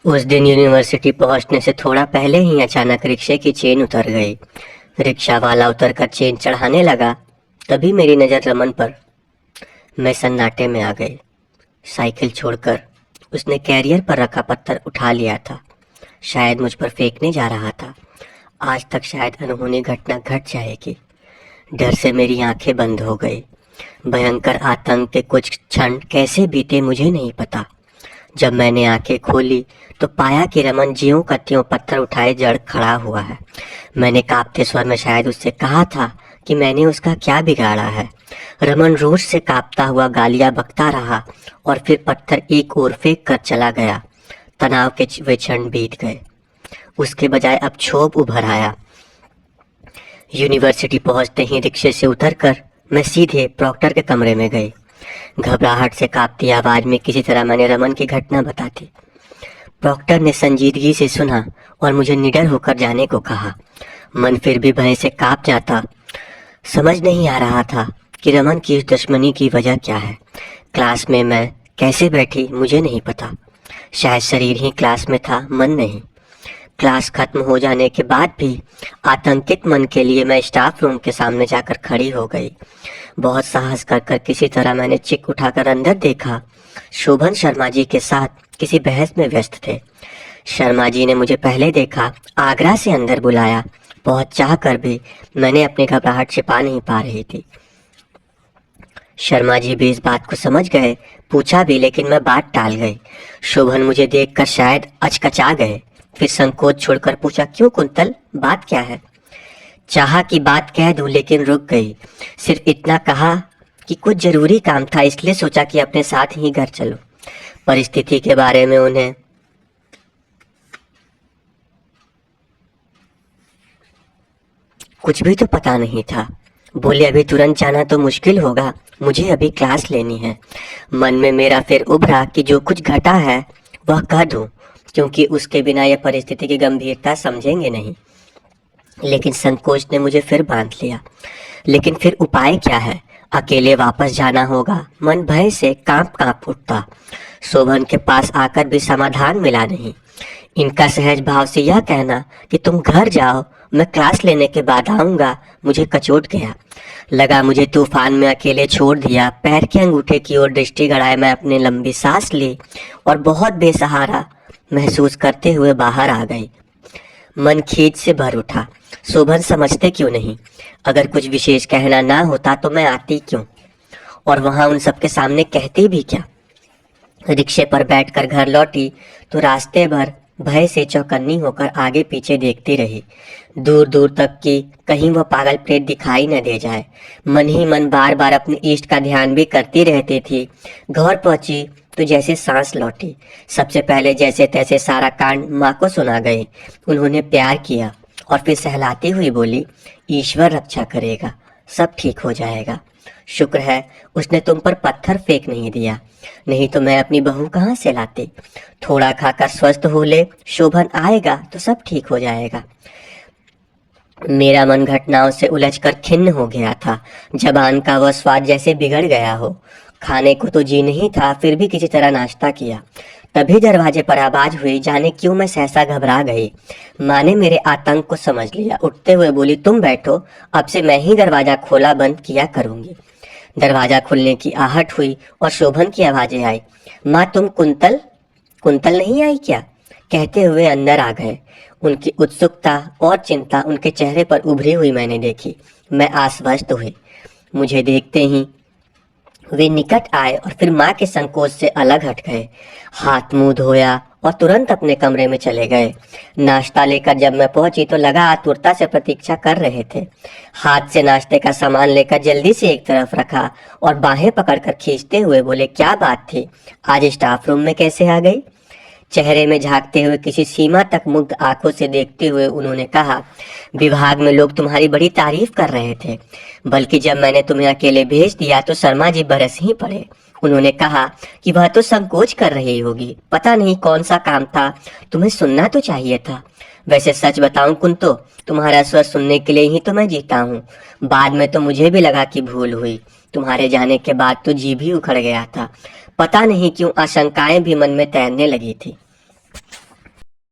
उस दिन यूनिवर्सिटी पहुंचने से थोड़ा पहले ही अचानक रिक्शे की चेन उतर गई। रिक्शा वाला उतरकर चेन चढ़ाने लगा, तभी मेरी नज़र रमन पर। मैं सन्नाटे में आ गई। साइकिल छोड़कर उसने कैरियर पर रखा पत्थर उठा लिया था। शायद मुझ पर फेंकने जा रहा था। आज तक शायद अनहोनी घटना घट जाएगी। डर से मेरी आंखें बंद हो गई। भयंकर आतंक के कुछ क्षण कैसे बीते मुझे नहीं पता। जब मैंने आंखें खोली तो पाया कि रमन ज्यों का त्यों पत्थर उठाए जड़ खड़ा हुआ है। मैंने कांपते स्वर में शायद उससे कहा था कि मैंने उसका क्या बिगाड़ा है। रमन रोष से कांपता हुआ गालियां बकता रहा और फिर पत्थर एक ओर फेंक कर चला गया। तनाव के वे क्षण बीत गए। उसके बजाय अब क्षोभ उभर आया। यूनिवर्सिटी पहुंचते ही रिक्शे से उतरकर मैं सीधे प्रॉक्टर के कमरे में गई। घबराहट से कांपती आवाज में किसी तरह मैंने रमन की घटना बता दी। प्रॉक्टर ने संजीदगी से सुना और मुझे निडर होकर जाने को कहा। मन फिर भी भय से कांप जाता। समझ नहीं आ रहा था कि रमन की उस दुश्मनी की वजह क्या है। क्लास में मैं कैसे बैठी मुझे नहीं पता। शायद शरीर ही क्लास में था, मन नहीं। क्लास खत्म हो जाने के बाद भी आतंकित मन के लिए मैं स्टाफ रूम के सामने जाकर खड़ी हो गई। बहुत साहस कर किसी तरह मैंने चिक उठाकर अंदर देखा। शोभन शर्मा जी के साथ किसी बहस में व्यस्त थे। शर्मा जी ने मुझे पहले देखा, आगरा से अंदर बुलाया। बहुत चाह कर भी मैंने अपनी घबराहट छिपा नहीं पा रही थी। शर्मा जी भी इस बात को समझ गए। पूछा भी, लेकिन मैं बात टाल गई। शोभन मुझे देखकर शायद अचकचा गए। फिर संकोच छोड़कर पूछा, क्यों कुंतल, बात क्या है? चाहा कि बात कह दूं, लेकिन रुक गई। सिर्फ इतना कहा कि कुछ जरूरी काम था, इसलिए सोचा कि अपने साथ ही घर चलूं। परिस्थिति के बारे में उन्हें कुछ भी तो पता नहीं था। बोले, अभी तुरंत जाना तो मुश्किल होगा, मुझे अभी क्लास लेनी है। मन में मेरा फिर उभरा कि जो कुछ घटा है वह कह दूं, क्योंकि उसके बिना यह परिस्थिति की गंभीरता समझेंगे नहीं। लेकिन संकोच ने मुझे फिर बांध लिया। लेकिन फिर उपाय क्या है? अकेले वापस जाना होगा। मन भय से कांप कांप उठता। शोभन के पास आकर भी समाधान मिला नहीं। इनका सहज भाव से यह कहना कि तुम घर जाओ, मैं क्लास लेने के बाद आऊंगा, मुझे कचोट गया। लगा मुझे तूफान में अकेले छोड़ दिया। पैर के अंगूठे की ओर दृष्टि गड़ाए मैं अपनी लंबी सांस ली और बहुत बेसहारा महसूस करते हुए बाहर आ गई। मन खींच से भर उठा। शोभन समझते क्यों नहीं? अगर कुछ विशेष कहना ना होता तो मैं आती क्यों, और वहां उन सबके सामने कहती भी क्या? रिक्शे पर बैठकर घर लौटी तो रास्ते भर भय से चौकन्नी होकर आगे पीछे देखती रही। दूर दूर तक कि कहीं वह पागल प्रेत दिखाई न दे जाए। मन ही मन बार बार अपने इष्ट का ध्यान भी करती रहती थी। घर पहुंची तो जैसे सांस लौटी। सबसे पहले जैसे तैसे सारा कांड माँ को सुना गई। उन्होंने प्यार किया और फिर सहलाती हुई बोली, ईश्वर रक्षा करेगा, सब ठीक हो जाएगा। शुक्र है उसने तुम पर पत्थर फेंक नहीं दिया, नहीं तो मैं अपनी बहू कहाँ से लाती। थोड़ा खाकर स्वस्थ हो ले, शोभन आएगा तो सब ठीक हो जाएगा। मेरा मन घटनाओं से उलझकर खिन्न हो गया था। जबान का वह स्वाद जैसे बिगड़ गया हो। खाने को तो जी नहीं था, फिर भी किसी तरह नाश्ता किया। तभी दरवाजे पर आवाज हुई। जाने क्यों मैं सहसा घबरा गई। माँ ने मेरे आतंक को समझ लिया। उठते हुए बोली, तुम बैठो, अब से मैं ही दरवाजा खोला बंद किया करूंगी। दरवाजा खुलने की आहट हुई और शोभन की आवाजें आई। माँ, तुम कुंतल कुंतल नहीं आई क्या? कहते हुए अंदर आ गए। उनकी उत्सुकता और चिंता उनके चेहरे पर उभरी हुई मैंने देखी। मैं आश्वस्त हुई। मुझे देखते ही वे निकट आए और फिर माँ के संकोच से अलग हट गए। हाथ मुंह धोया और तुरंत अपने कमरे में चले गए। नाश्ता लेकर जब मैं पहुंची तो लगा आतुरता से प्रतीक्षा कर रहे थे। हाथ से नाश्ते का सामान लेकर जल्दी से एक तरफ रखा और बाहें पकड़कर खींचते हुए बोले, क्या बात थी, आज स्टाफ रूम में कैसे आ गई? चेहरे में झांकते हुए किसी सीमा तक मुग्ध आंखों से देखते हुए उन्होंने कहा, विभाग में लोग तुम्हारी बड़ी तारीफ कर रहे थे, बल्कि जब मैंने तुम्हें अकेले भेज दिया तो शर्मा जी बरस ही पड़े। उन्होंने कहा कि वह तो संकोच कर रही होगी, पता नहीं कौन सा काम था, तुम्हें सुनना तो चाहिए था। वैसे सच बताऊं कुंतो, तुम्हारा स्वर सुनने के लिए ही तो मैं जीता हूँ। बाद में तो मुझे भी लगा कि भूल हुई। तुम्हारे जाने के बाद तो जी भी उखड़ गया था। पता नहीं क्यों आशंकाएं भी मन में तैरने लगी थी।